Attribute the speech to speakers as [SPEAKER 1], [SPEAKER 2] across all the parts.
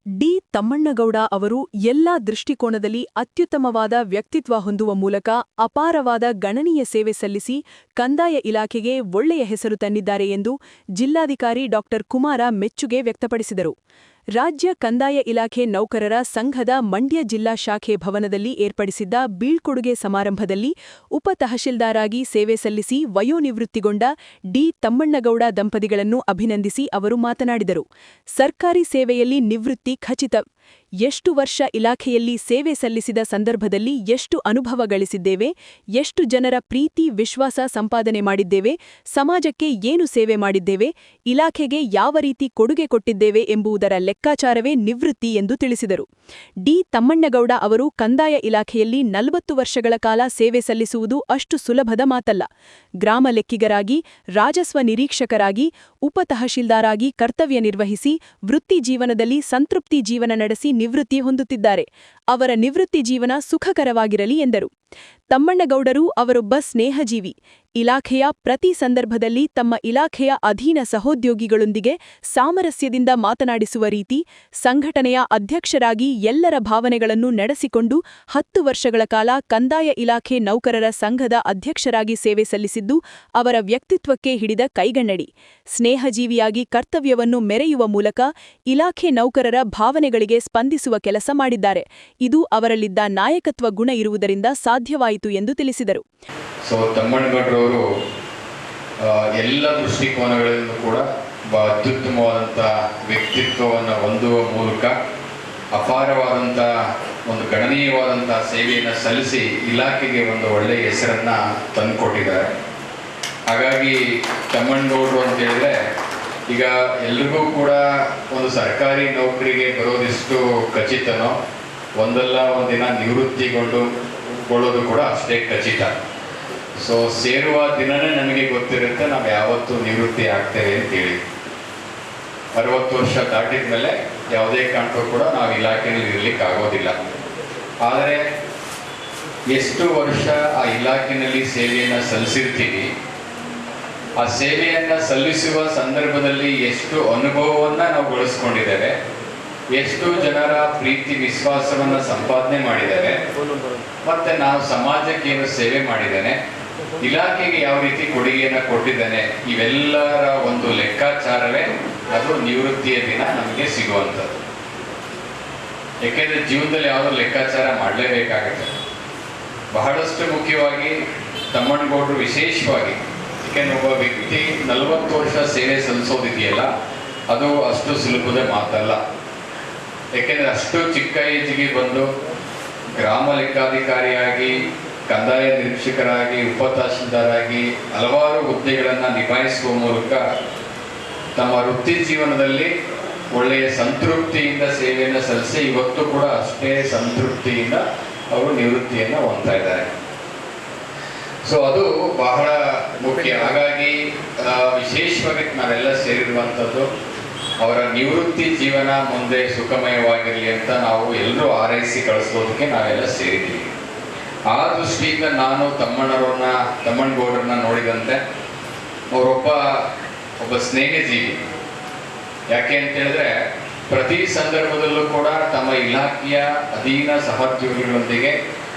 [SPEAKER 1] D Thammannagowda ಅವರು ಎಲ್ಲಾ ದೃಷ್ಟಿಕೋನದಲ್ಲಿ ಅತ್ಯುತ್ತಮವಾದ ವ್ಯಕ್ತಿತ್ವ ಹೊಂದುವ ಮೂಲಕ ಅಪಾರವಾದ ಗಣನೀಯ ಸೇವೆ ಸಲ್ಲಿಸಿ ಕಂದಾಯ ಇಲಾಖೆಗೆ ಒಳ್ಳೆಯ ಹೆಸರು ತಂದಿದ್ದಾರೆ ಎಂದು ಜಿಲ್ಲಾಧಿಕಾರಿ ಡಾ ಕುಮಾರ ಮೆಚ್ಚುಗೆ ವ್ಯಕ್ತಪಡಿಸಿದರು. ರಾಜ್ಯ ಕಂದಾಯ ಇಲಾಖೆ ನೌಕರರ ಸಂಘದ ಮಂಡ್ಯ ಜಿಲ್ಲಾ ಶಾಖೆ ಭವನದಲ್ಲಿ ಏರ್ಪಡಿಸಿದ್ದ ಬೀಳ್ಕೊಡುಗೆ ಸಮಾರಂಭದಲ್ಲಿ ಉಪ ತಹಶೀಲ್ದಾರಾಗಿ ಸೇವೆ ಸಲ್ಲಿಸಿ ವಯೋನಿವೃತ್ತಿಗೊಂಡ ಡಿ ತಮ್ಮಣ್ಣಗೌಡ ದಂಪತಿಗಳನ್ನು ಅಭಿನಂದಿಸಿ ಅವರು ಮಾತನಾಡಿದರು. ಸರ್ಕಾರಿ ಸೇವೆಯಲ್ಲಿ ನಿವೃತ್ತಿ ಖಚಿತ. ಎಷ್ಟು ವರ್ಷ ಇಲಾಖೆಯಲ್ಲಿ ಸೇವೆ ಸಲ್ಲಿಸಿದ ಸಂದರ್ಭದಲ್ಲಿ ಎಷ್ಟು ಅನುಭವ ಗಳಿಸಿದ್ದೇವೆ, ಎಷ್ಟು ಜನರ ಪ್ರೀತಿ ವಿಶ್ವಾಸ ಸಂಪಾದನೆ ಮಾಡಿದ್ದೇವೆ, ಸಮಾಜಕ್ಕೆ ಏನು ಸೇವೆ ಮಾಡಿದ್ದೇವೆ, ಇಲಾಖೆಗೆ ಯಾವ ರೀತಿ ಕೊಡುಗೆ ಕೊಟ್ಟಿದ್ದೇವೆ ಎಂಬುದರ ಲೆಕ್ಕಾಚಾರವೇ ನಿವೃತ್ತಿ ಎಂದು ತಿಳಿಸಿದರು. ಡಿ ತಮ್ಮಣ್ಣಗೌಡ ಅವರು ಕಂದಾಯ ಇಲಾಖೆಯಲ್ಲಿ 40 ವರ್ಷಗಳ ಕಾಲ ಸೇವೆ ಸಲ್ಲಿಸುವುದು ಅಷ್ಟು ಸುಲಭದ ಮಾತಲ್ಲ. ಗ್ರಾಮ ಲೆಕ್ಕಿಗರಾಗಿ, ರಾಜಸ್ವ ನಿರೀಕ್ಷಕರಾಗಿ, ಉಪ ತಹಶೀಲ್ದಾರಾಗಿ ಕರ್ತವ್ಯ ನಿರ್ವಹಿಸಿ ವೃತ್ತಿ ಜೀವನದಲ್ಲಿ ಸಂತೃಪ್ತಿ ಜೀವನ ನಡೆಸಿ ನಿವೃತ್ತಿ ಹೊಂದುತ್ತಿದ್ದಾರೆ. ಅವರ ನಿವೃತ್ತಿ ಜೀವನ ಸುಖಕರವಾಗಿರಲಿ ಎಂದರು. ತಮ್ಮಣ್ಣಗೌಡರು ಅವರೊಬ್ಬ ಸ್ನೇಹಜೀವಿ. ಇಲಾಖೆಯ ಪ್ರತಿ ಸಂದರ್ಭದಲ್ಲಿ ತಮ್ಮ ಇಲಾಖೆಯ ಅಧೀನ ಸಹೋದ್ಯೋಗಿಗಳೊಂದಿಗೆ ಸಾಮರಸ್ಯದಿಂದ ಮಾತನಾಡಿಸುವ ರೀತಿ, ಸಂಘಟನೆಯ ಅಧ್ಯಕ್ಷರಾಗಿ ಎಲ್ಲರ ಭಾವನೆಗಳನ್ನು ನಡೆಸಿಕೊಂಡು 10 ವರ್ಷಗಳ ಕಾಲ ಕಂದಾಯ ಇಲಾಖೆ ನೌಕರರ ಸಂಘದ ಅಧ್ಯಕ್ಷರಾಗಿ ಸೇವೆ ಸಲ್ಲಿಸಿದ್ದು ಅವರ ವ್ಯಕ್ತಿತ್ವಕ್ಕೆ ಹಿಡಿದ ಕೈಗನ್ನಡಿ. ಸ್ನೇಹಜೀವಿಯಾಗಿ ಕರ್ತವ್ಯವನ್ನು ಮೆರೆಯುವ ಮೂಲಕ ಇಲಾಖೆ ನೌಕರರ ಭಾವನೆಗಳಿಗೆ ಸ್ಪಂದಿಸುವ ಕೆಲಸ ಮಾಡಿದ್ದಾರೆ. ಇದು ಅವರಲ್ಲಿದ್ದ ನಾಯಕತ್ವ ಗುಣ ಇರುವುದರಿಂದ ಸಾಧ್ಯವಾಯಿತು ಎಂದು ತಿಳಿಸಿದರು.
[SPEAKER 2] ತಮ್ಮಣ್ಣಗೌಡರವರು ಎಲ್ಲ ದೃಷ್ಟಿಕೋನಗಳಿಂದ ಕೂಡ ಅತ್ಯುತ್ತಮವಾದಂಥ ವ್ಯಕ್ತಿತ್ವವನ್ನು ಹೊಂದುವ ಮೂಲಕ ಅಪಾರವಾದಂಥ ಒಂದು ಗಣನೀಯವಾದಂಥ ಸೇವೆಯನ್ನು ಸಲ್ಲಿಸಿ ಇಲಾಖೆಗೆ ಒಂದು ಒಳ್ಳೆಯ ಹೆಸರನ್ನು ತಂದುಕೊಟ್ಟಿದ್ದಾರೆ. ಹಾಗಾಗಿ ತಮ್ಮಣ್ಣಗೌಡರು ಅಂತ ಹೇಳಿದ್ರೆ ಈಗ ಎಲ್ರಿಗೂ ಕೂಡ ಒಂದು ಸರ್ಕಾರಿ ನೌಕರಿಗೆ ಬರೋದಿಷ್ಟು ಖಚಿತನೋ, ಒಂದಲ್ಲ ಒಂದಿನ ನಿವೃತ್ತಿಗೊಳ್ಳೋದು ಕೂಡ ಅಷ್ಟೇ ಖಚಿತ. ಸೇರುವ ದಿನನೇ ನಮಗೆ ಗೊತ್ತಿರುತ್ತೆ ನಾವು ಯಾವತ್ತು ನಿವೃತ್ತಿ ಆಗ್ತೇವೆ ಅಂತೇಳಿ. 60 ವರ್ಷ ದಾಟಿದ ಮೇಲೆ ಯಾವುದೇ ಕಾರಣಕ್ಕೂ ಕೂಡ ನಾವು ಇಲಾಖೆಯಲ್ಲಿ ಇರಲಿಕ್ಕೆ ಆಗೋದಿಲ್ಲ. ಆದರೆ ಎಷ್ಟು ವರ್ಷ ಆ ಇಲಾಖೆಯಲ್ಲಿ ಸೇವೆಯನ್ನು ಸಲ್ಲಿಸಿರ್ತೀವಿ, ಆ ಸೇವೆಯನ್ನು ಸಲ್ಲಿಸುವ ಸಂದರ್ಭದಲ್ಲಿ ಎಷ್ಟು ಅನುಭವವನ್ನು ನಾವು ಗಳಿಸ್ಕೊಂಡಿದ್ದೇವೆ, ಎಷ್ಟು ಜನರ ಪ್ರೀತಿ ವಿಶ್ವಾಸವನ್ನು ಸಂಪಾದನೆ ಮಾಡಿದ್ದೇವೆ, ಮತ್ತೆ ನಾವು ಸಮಾಜಕ್ಕೆ ಏನು ಸೇವೆ ಮಾಡಿದ್ದೇನೆ, ಇಲಾಖೆಗೆ ಯಾವ ರೀತಿ ಕೊಡುಗೆಯನ್ನು ಕೊಟ್ಟಿದ್ದೇನೆ, ಇವೆಲ್ಲರ ಒಂದು ಲೆಕ್ಕಾಚಾರವೇ ಅದು ನಿವೃತ್ತಿಯ ದಿನ ನಮಗೆ ಸಿಗುವಂಥದ್ದು. ಏಕೆಂದರೆ ಜೀವನದಲ್ಲಿ ಯಾವುದೋ ಲೆಕ್ಕಾಚಾರ ಮಾಡಲೇಬೇಕಾಗುತ್ತೆ. ಬಹಳಷ್ಟು ಮುಖ್ಯವಾಗಿ ತಮ್ಮಣ್ಣಗೌಡರು ವಿಶೇಷವಾಗಿ, ಏಕೆಂದರೆ ಒಬ್ಬ ವ್ಯಕ್ತಿ 40 ವರ್ಷ ಸೇವೆ ಸಲ್ಲಿಸೋದಿದೆಯಲ್ಲ, ಅದು ಅಷ್ಟು ಸುಲಭದ ಮಾತಲ್ಲ. ಏಕೆಂದರೆ ಅಷ್ಟು ಚಿಕ್ಕ ಏಜಿಗೆ ಬಂದು ಗ್ರಾಮ ಲೆಕ್ಕಾಧಿಕಾರಿಯಾಗಿ, ಕಂದಾಯ ನಿರೀಕ್ಷಕರಾಗಿ, ಉಪ ತಹಶೀಲ್ದಾರಾಗಿ ಹಲವಾರು ಹುದ್ದೆಗಳನ್ನು ನಿಭಾಯಿಸುವ ಮೂಲಕ ತಮ್ಮ ವೃತ್ತಿ ಜೀವನದಲ್ಲಿ ಒಳ್ಳೆಯ ಸಂತೃಪ್ತಿಯಿಂದ ಸೇವೆಯನ್ನು ಸಲ್ಲಿಸಿ ಇವತ್ತು ಕೂಡ ಅಷ್ಟೇ ಸಂತೃಪ್ತಿಯಿಂದ ಅವರು ನಿವೃತ್ತಿಯನ್ನು ಹೊಂದ್ತಾ ಇದ್ದಾರೆ. ಅದು ಬಹಳ ಮುಖ್ಯ. ಹಾಗಾಗಿ ವಿಶೇಷವಾಗಿ ನಾವೆಲ್ಲ ಸೇರಿರುವಂಥದ್ದು ಅವರ ನಿವೃತ್ತಿ ಜೀವನ ಮುಂದೆ ಸುಖಮಯವಾಗಿರಲಿ ಅಂತ ನಾವು ಎಲ್ಲರೂ ಹಾರೈಸಿ ಕಳಿಸೋದಕ್ಕೆ ನಾವೆಲ್ಲ ಸೇರಿದ್ದೀವಿ. ಆ ದೃಷ್ಟಿಯಿಂದ ನಾನು ತಮ್ಮಣ್ಣಗೌಡರನ್ನ ನೋಡಿದಂತೆ ಒಬ್ಬ ಸ್ನೇಹಜೀವಿ. ಯಾಕೆ ಅಂತ ಹೇಳಿದ್ರೆ ಪ್ರತಿ ಸಂದರ್ಭದಲ್ಲೂ ಕೂಡ ತಮ್ಮ ಇಲಾಖೆಯ ಅಧೀನ ಸಹೋದ್ಯೋಗಿಗಳೊಂದಿಗೆ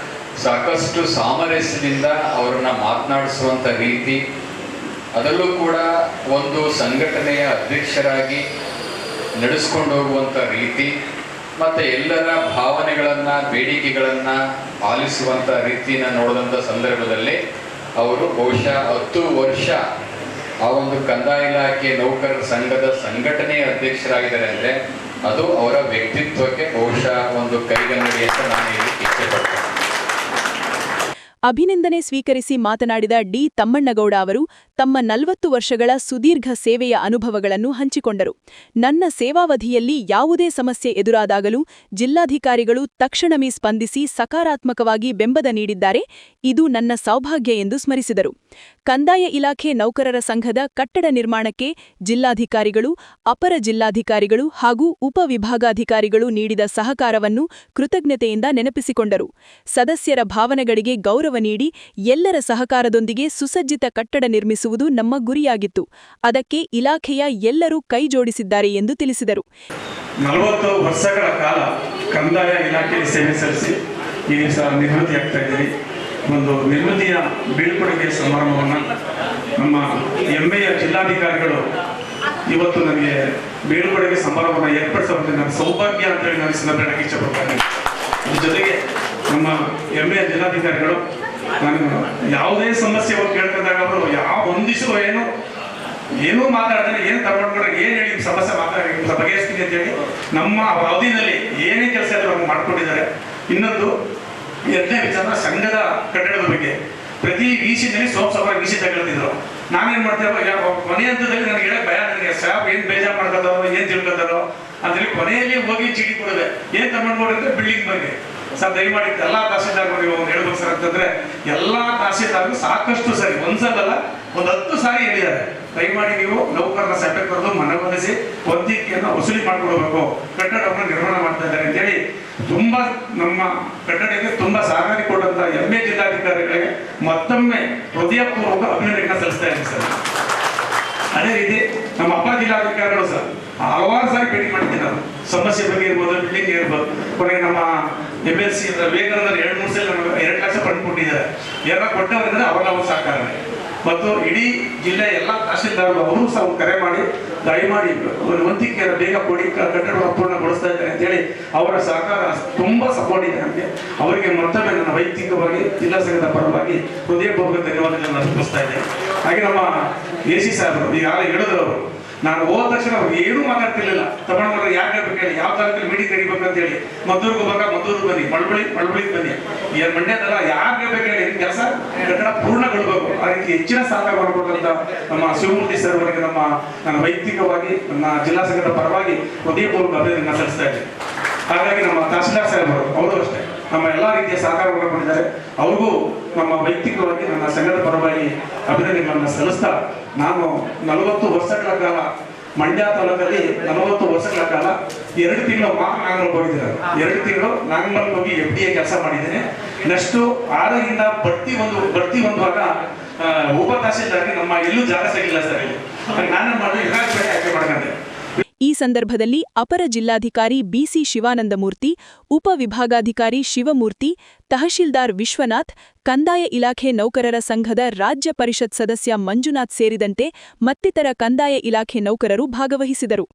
[SPEAKER 2] ಸಾಕಷ್ಟು ಸಾಮರಸ್ಯದಿಂದ ಅವರನ್ನ ಮಾತನಾಡಿಸುವಂಥ ರೀತಿ, ಅದರಲ್ಲೂ ಕೂಡ ಒಂದು ಸಂಘಟನೆಯ ಅಧ್ಯಕ್ಷರಾಗಿ ನಡೆಸ್ಕೊಂಡು ಹೋಗುವಂಥ ರೀತಿ, ಮತ್ತು ಎಲ್ಲರ ಭಾವನೆಗಳನ್ನು ಬೇಡಿಕೆಗಳನ್ನು ಆಲಿಸುವಂಥ ರೀತಿಯನ್ನು ನೋಡಿದಂಥ ಸಂದರ್ಭದಲ್ಲಿ ಅವರು ಬಹುಶಃ 10 ವರ್ಷ ಆ ಒಂದು ಕಂದಾಯ ಇಲಾಖೆ ನೌಕರರ ಸಂಘದ ಸಂಘಟನೆಯ ಅಧ್ಯಕ್ಷರಾಗಿದ್ದಾರೆ ಅಂದರೆ ಅದು ಅವರ ವ್ಯಕ್ತಿತ್ವಕ್ಕೆ ಬಹುಶಃ ಒಂದು ಕೈಗನ್ನಡಿ ಅಂತ ನಾನು ಹೇಳಲಿಕ್ಕೆ ಇಷ್ಟಪಡ್ತೇನೆ.
[SPEAKER 1] ಅಭಿನಂದನೆ ಸ್ವೀಕರಿಸಿ ಮಾತನಾಡಿದ ಡಿ ತಮ್ಮಣ್ಣಗೌಡ ಅವರು ತಮ್ಮ 40 ವರ್ಷಗಳ ಸುದೀರ್ಘ ಸೇವೆಯ ಅನುಭವಗಳನ್ನು ಹಂಚಿಕೊಂಡರು. ನನ್ನ ಸೇವಾವಧಿಯಲ್ಲಿ ಯಾವುದೇ ಸಮಸ್ಯೆ ಎದುರಾದಾಗಲೂ ಜಿಲ್ಲಾಧಿಕಾರಿಗಳು ತಕ್ಷಣವೇ ಸ್ಪಂದಿಸಿ ಸಕಾರಾತ್ಮಕವಾಗಿ ಬೆಂಬಲ ನೀಡಿದ್ದಾರೆ. ಇದು ನನ್ನ ಸೌಭಾಗ್ಯ ಎಂದು ಸ್ಮರಿಸಿದರು. ಕಂದಾಯ ಇಲಾಖೆ ನೌಕರರ ಸಂಘದ ಕಟ್ಟಡ ನಿರ್ಮಾಣಕ್ಕೆ ಜಿಲ್ಲಾಧಿಕಾರಿಗಳು, ಅಪರ ಜಿಲ್ಲಾಧಿಕಾರಿಗಳು ಹಾಗೂ ಉಪವಿಭಾಗಾಧಿಕಾರಿಗಳು ನೀಡಿದ ಸಹಕಾರವನ್ನು ಕೃತಜ್ಞತೆಯಿಂದ ನೆನಪಿಸಿಕೊಂಡರು. ಸದಸ್ಯರ ಭಾವನೆಗಳಿಗೆ ಗೌರವ ಗೌರವ ನೀಡಿ ಎಲ್ಲರ ಸಹಕಾರದೊಂದಿಗೆ ಸುಸಜ್ಜಿತ ಕಟ್ಟಡ ನಿರ್ಮಿಸುವುದು ನಮ್ಮ ಗುರಿಯಾಗಿತ್ತು. ಅದಕ್ಕೆ ಇಲಾಖೆಯ ಎಲ್ಲರೂ ಕೈಜೋಡಿಸಿದ್ದಾರೆ ಎಂದು ತಿಳಿಸಿದರು.
[SPEAKER 3] 40 ವರ್ಷಗಳ ಕಾಲ ಕಂದಾಯ ಇಲಾಖೆಯಲ್ಲಿ ಸೇವೆ ಸಲ್ಲಿಸಿ ಈ ದಿವಸ ನಿವೃತ್ತಿಯಾಗ್ತಾ ಇದ್ದೀವಿ. ಒಂದು ನಿವೃತ್ತಿಯ ಬೀಳ್ಕೊಡುಗೆ ಸಮಾರಂಭವನ್ನು ನಮ್ಮ ಹೆಮ್ಮೆಯ ಜಿಲ್ಲಾಧಿಕಾರಿಗಳು ಇವತ್ತು ನನಗೆ ಬೀಳ್ಕೊಡುಗೆ ಸಮಾರಂಭವನ್ನು ಏರ್ಪಡಿಸೋದು ನನ್ನ ಸೌಭಾಗ್ಯ ಅಂತೇಳಿ ನಾನು ಸಂದರ್ಭಕ್ಕೆ ಇಷ್ಟಪಡ್ತೇನೆ. ಅದ್ರ ಜೊತೆಗೆ ನಮ್ಮ ಹೆಮ್ಮೆಯ ಜಿಲ್ಲಾಧಿಕಾರಿಗಳು ನಾನು ಯಾವುದೇ ಸಮಸ್ಯೆ ಅವ್ರು ಕೇಳ್ಕೊಂಡಾಗ ಅವರು ಒಂದಿಷ್ಟು ಏನೂ ಮಾತಾಡ್ತಾರೆ, ಏನು ತಗೊಂಡ್ರೆ ಏನು ಹೇಳಿ ಸಮಸ್ಯೆ ಬಗೆಹರಿಸ್ತೀನಿ ಅಂತೇಳಿ ನಮ್ಮ ಅವಧಿನಲ್ಲಿ ಏನೇ ಕೆಲಸ ಇದ್ರು ಅವ್ರು ಮಾಡ್ಕೊಂಡಿದ್ದಾರೆ. ಇನ್ನೊಂದು ಎರಡನೇ ವಿಚಾರ ಸಂಘದ ಕಟ್ಟಡದ ಬಗ್ಗೆ ಪ್ರತಿ ವೀಸಿನಲ್ಲಿ ಸೋಮವಾರ ವೀಸಿ ತಗೊಳ್ತಿದ್ರು. ನಾನೇನು ಮಾಡ್ತೇವೆ ಕೊನೆ ಹಂತದಲ್ಲಿ ನನಗೆ ಹೇಳಕ್ ಭಯ, ನನಗೆ ಸ್ಟಾಫ್ ಏನು ಬೇಜಾರು ಮಾಡ್ಕೊತಾರೋ ಏನು ತಿಳ್ಕೊತಾರೋ ಅಂತೇಳಿ ಕೊನೆಯಲ್ಲಿ ಹೋಗಿ ಚೀಟಿ ಕೊಡೋದೆ. ಏನು ತಗೊಂಡ್ಬೋಡಿ ಅಂದ್ರೆ ಬಿಲ್ಡಿಂಗ್ ಬಗ್ಗೆ ಸರ್ ದಯಮಾಡಿ ಎಲ್ಲ ತಹಸೀಲ್ದಾರ್ಗಳು ನೀವು ಹೇಳ್ಬೇಕು ಸರ್ ಅಂತಂದ್ರೆ ಎಲ್ಲ ತಹಸೀಲ್ದಾರ್ಗಳು ಸಾಕಷ್ಟು ಸರಿ ಒಂದ್ಸಲಲ್ಲ ಒಂದು 10 ಸಾರಿ ಹೇಳಿದ್ದಾರೆ. ದಯಮಾಡಿ ನೀವು ನೌಕರರ ಸಭೆ ಕರೆದು ಮನವೊಲಿಸಿ ಹೊಂದಿಕೆಯನ್ನು ವಸೂಲಿ ಮಾಡಿಕೊಡ್ಬೇಕು, ಕಟ್ಟಡವನ್ನು ನಿರ್ಮಾಣ ಮಾಡ್ತಾ ಇದ್ದಾರೆ ಅಂತೇಳಿ ತುಂಬಾ ನಮ್ಮ ಕಟ್ಟಡಕ್ಕೆ ತುಂಬಾ ಸಹಕಾರಿ ಕೊಟ್ಟಂತ ಹೆಮ್ಮೆ ಜಿಲ್ಲಾಧಿಕಾರಿಗಳಿಗೆ ಮತ್ತೊಮ್ಮೆ ಹೃದಯಪೂರ್ವಕ ಅಭಿನಂದನೆ ಸಲ್ಲಿಸ್ತಾ ಇದ್ದೀನಿ ಸರ್. ಅದೇ ರೀತಿ ನಮ್ಮ ಅಪರ ಜಿಲ್ಲಾಧಿಕಾರಿಗಳು ಸರ್ ಹಲವಾರು ಸಾರಿ ಭೇಟಿ ಮಾಡಿದ್ದೀನಿ. ನಾನು ಸಮಸ್ಯೆ ಬಗ್ಗೆ ಇರ್ಬೋದು, ಬಿಲ್ಡಿಂಗ್ ಇರ್ಬೋದು. ಕೊನೆಗೆ ನಮ್ಮ MLC ವಿವೇಕಾನಂದರು 2-3 ಸಲ 2 ಲಕ್ಷ ಫಂಡ್ ಕೊಟ್ಟಿದ್ದಾರೆ. ಎಲ್ಲ ಕೊಟ್ಟವರಿಂದ ಅವರ ಸಹಕಾರನೇ ಮತ್ತು ಇಡೀ ಜಿಲ್ಲೆ ಎಲ್ಲ ತಹಸೀಲ್ದಾರರು ಅವರು ಸಹ ಕರೆ ಮಾಡಿ ದಯಮಾಡಿ ಒಂದು ವಂತಿಕೆಯನ್ನು ಬೇಗ ಕೊಡಿ, ಕಟ್ಟಡವನ್ನು ಪೂರ್ಣಗೊಳಿಸ್ತಾ ಇದ್ದಾರೆ ಅಂತೇಳಿ ಅವರ ಸಹಕಾರ ತುಂಬಾ ಸಪೋರ್ಟ್ ಇದೆ ನಮಗೆ. ಅವರಿಗೆ ಮತ್ತೊಮ್ಮೆ ನನ್ನ ವೈಯಕ್ತಿಕವಾಗಿ ಜಿಲ್ಲಾ ಸಂಘದ ಪರವಾಗಿ ಹೃದಯಪೂರ್ವಕ ಧನ್ಯವಾದಗಳನ್ನು ಅರ್ಪಿಸ್ತಾ ಇದ್ದೇನೆ. ಹಾಗೆ ನಮ್ಮ AC ಸಾಹೇಬರು ಈಗಾಗಲೇ ಹೇಳಿದ್ರು, ನಾನು ಹೋದ ತಕ್ಷಣ ಅವ್ರು ಏನೂ ಮಾತಾಡ್ತಿರ್ಲಿಲ್ಲ. ತಗೊಂಡ್ರೆ ಯಾಕೆ ಹೇಳಿ ಯಾವ ತಾಲೂಕಲ್ಲಿ ಮೀಟಿಂಗ್ ಕರಿಬೇಕು ಅಂತ ಹೇಳಿ ಮದ್ದೂರ್ಗೆ ಹೋಗಾಗ ಮದ್ದೂರ್ಗೆ ಬನ್ನಿ, ಮಳವಳ್ಳಿಗೆ ಬನ್ನಿ, ಏನು ಮಂಡ್ಯದಲ್ಲ ಯಾಕೆ ಬೇಕು ಹೇಳಿ ಕೆಲಸ ಕಟ್ಟಡ ಪೂರ್ಣಗೊಳ್ಬೇಕು. ಆ ರೀತಿ ಹೆಚ್ಚಿನ ಸಹಕಾರ ಮಾಡಿಕೊಟ್ಟಂತ ನಮ್ಮ ಶಿವಮೂರ್ತಿ ಸರ್ ಅವರಿಗೆ ನನ್ನ ವೈಯಕ್ತಿಕವಾಗಿ ನನ್ನ ಜಿಲ್ಲಾ ಸಂಘದ ಪರವಾಗಿ ಹೃದಯಪೂರ್ವಕ ಅಭಿನಂದನೆ ಸಲ್ಲಿಸ್ತಾ ಇದ್ದೀನಿ. ಹಾಗಾಗಿ ನಮ್ಮ ತಹಸೀಲ್ದಾರ್ ಸಾಹೇಬರು ಅವರು ಅಷ್ಟೇ ನಮ್ಮ ಎಲ್ಲ ರೀತಿಯ ಸಹಕಾರವನ್ನು ಕೊಟ್ಟಿದ್ದಾರೆ. ಅವ್ರಿಗೂ ನಮ್ಮ ವೈಯಕ್ತಿಕವಾಗಿ ನನ್ನ ಸಂಘದ ಪರವಾಗಿ ಅಭಿನಂದನೆಗಳನ್ನು ಸಲ್ಲಿಸ್ತಾ, ನಾನು 40 ವರ್ಷಗಳ ಕಾಲ ಮಂಡ್ಯ ತಾಲೂಕಲ್ಲಿ 40 ವರ್ಷಗಳ ಕಾಲ 2 ತಿಂಗಳು ಮಾತ್ರ ನಾಗಮಲ್ ಹೋಗಿದ್ದಾರೆ. 2 ತಿಂಗಳು ನಾಗಮಲ್ ಹೋಗಿ FDA ಕೆಲಸ ಮಾಡಿದ್ದೇನೆ. ನೆಕ್ಸ್ಟ್ 6ರಿಂದ ಬಡ್ತಿ ಹೊಂದುವಾಗ ಉಪ ತಹಸೀಲ್ದಾರ್ಗೆ ನಮ್ಮ ಎಲ್ಲೂ ಜಾಗ ಸಿಗಲಿಲ್ಲ ಸರ್. ಇಲ್ಲಿ ನಾನೇ ಮಾಡಿ ಇಲಾಖೆ ಆಯ್ಕೆ ಮಾಡ್ಕೊಂಡೆ.
[SPEAKER 1] ಈ ಸಂದರ್ಭದಲ್ಲಿ ಅಪರ ಜಿಲ್ಲಾಧಿಕಾರಿ BC ಶಿವಾನಂದಮೂರ್ತಿ, ಉಪವಿಭಾಗಾಧಿಕಾರಿ ಶಿವಮೂರ್ತಿ, ತಹಶೀಲ್ದಾರ್ ವಿಶ್ವನಾಥ್, ಕಂದಾಯ ಇಲಾಖೆ ನೌಕರರ ಸಂಘದ ರಾಜ್ಯ ಪರಿಷತ್ ಸದಸ್ಯ ಮಂಜುನಾಥ್ ಸೇರಿದಂತೆ ಮತ್ತಿತರ ಕಂದಾಯ ಇಲಾಖೆ ನೌಕರರು ಭಾಗವಹಿಸಿದರು.